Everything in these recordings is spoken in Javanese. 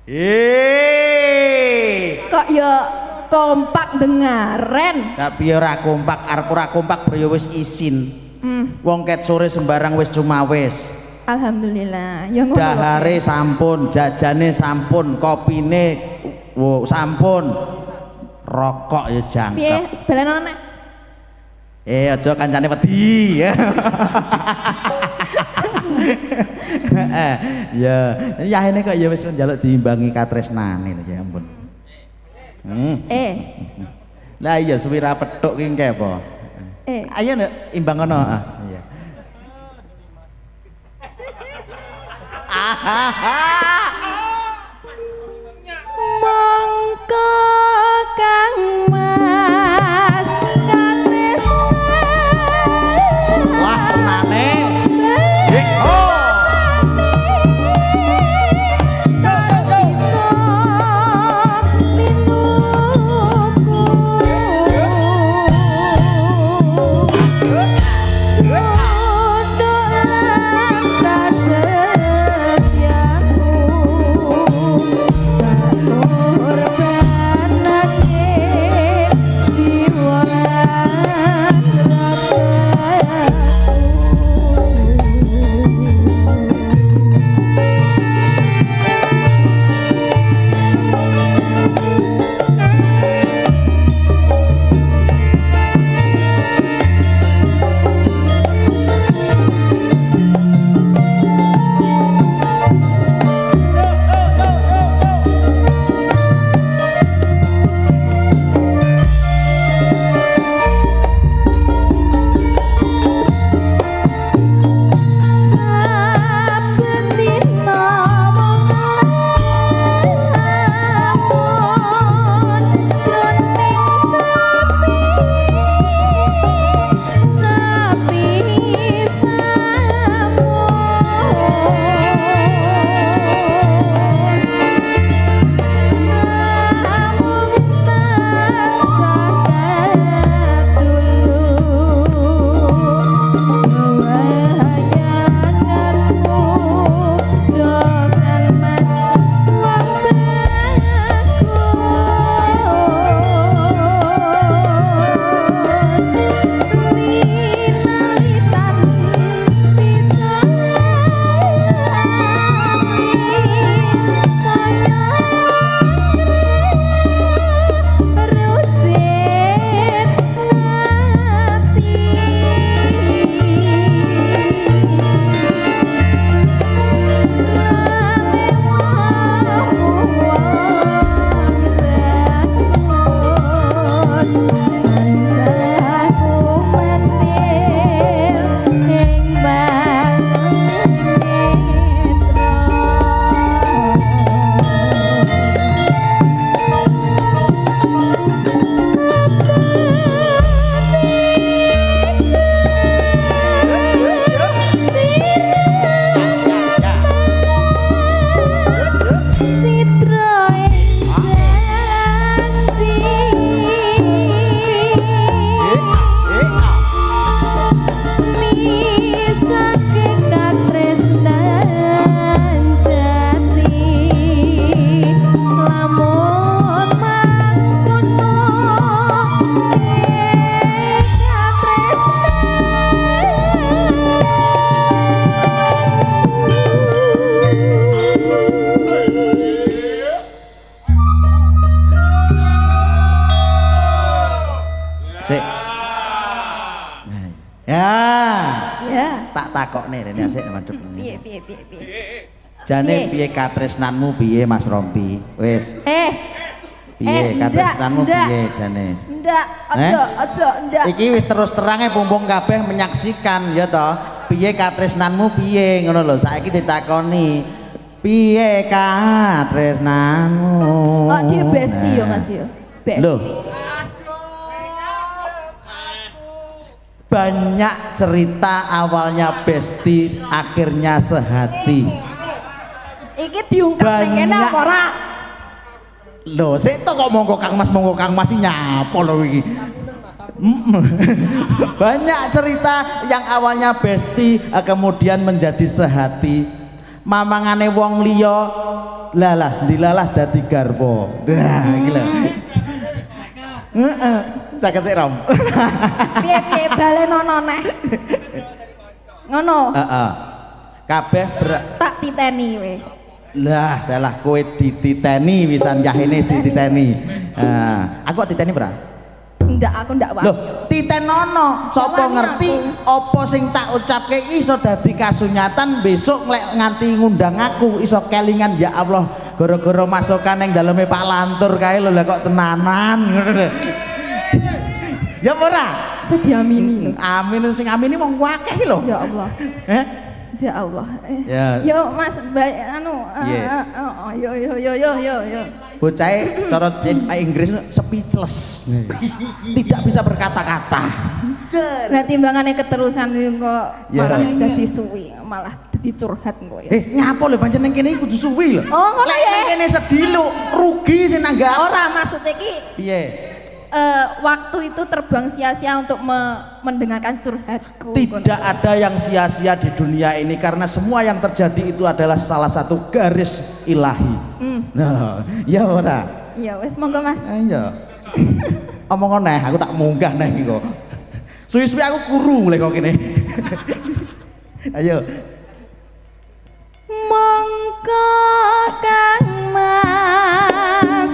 Kok ya kompak dengaren. Tapi ora kompak, arep ora kompak bro ya wis isin. Wong ket sore sembarang wis cumawis. Alhamdulillah. Ya ngono. Dahare sampun, jajane sampun, kopine sampun. Rokok ya jangkep. Piye? Balen ana. Aja kancane wedi. Ya ini kok ya wis njaluk diimbangi katresnane lho ya ampun. Lah iya suwira petuk ki engke apa? Ayo nek imbang ngono. Iya. Mongko Kang Mas wah tenane. Takokne rene asik madhep. Piye. Jane piye katresnanmu piye Mas Rompi? Wis. Piye katresnanmu piye jane? Ndak, aja ndak. Iki wis terus terange pumpung kabeh menyaksikan ya toh. Piye katresnanmu piye ngono lho. Saiki ditakoni. Piye katresnanmu? Kok dia besti ya Mas ya? Besti. Loh. Banyak cerita awalnya besti akhirnya sehati. Iki diungkap ning kene apa ora? Lho, sik to kok monggo Kang Mas nyapa lho iki. Banyak cerita yang awalnya besti kemudian menjadi sehati. mamangane wong liya lalah dilalah dadi garwa. Nah, iki lho. Heeh. Saged sik Rom. Piye-piye balenono neh. Ngono. Heeh. Kabeh tak titeni we. Lah, dalah kowe dititeni wisan yahene dititeni. Aku kok titeni ora? Ndak, aku ndak wae. Loh, titenono, sapa ngerti apa sing tak ucapke iso dadi kasunyatan besok lek nganti ngundang aku iso kelingan ya Allah gara-gara masukan ning daleme Pak Lantur kae lho lah kok tenanan ngono lho. Ya ora? Sediamini. Amin sing amini wong akeh lho. Ya Allah. Ya Allah. Ya. Yo Mas anu yo. Bocahe cara Inggris speechless. Tidak bisa berkata-kata. Lah timbangane keterusan kok malah dadi suwi, malah dadi curhat kok ya. Nyapa lho pancen ning kene kudu suwi lho. Oh ngono ya. Ning kene sedih lho, rugi sing nanggap. Ora maksud iki. Piye? Waktu itu terbang sia-sia untuk mendengarkan curhatku. Tidak ada yang sia-sia di dunia ini karena semua yang terjadi itu adalah salah satu garis ilahi. Nah, ya ora. Ya wis monggo Mas. Iya. Omong neh, aku tak munggah neh iki kok. Suwi-suwi aku kuru mulai kok kene. Ayo. Monggo Kang Mas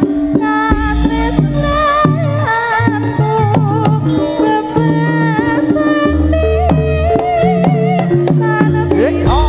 Oh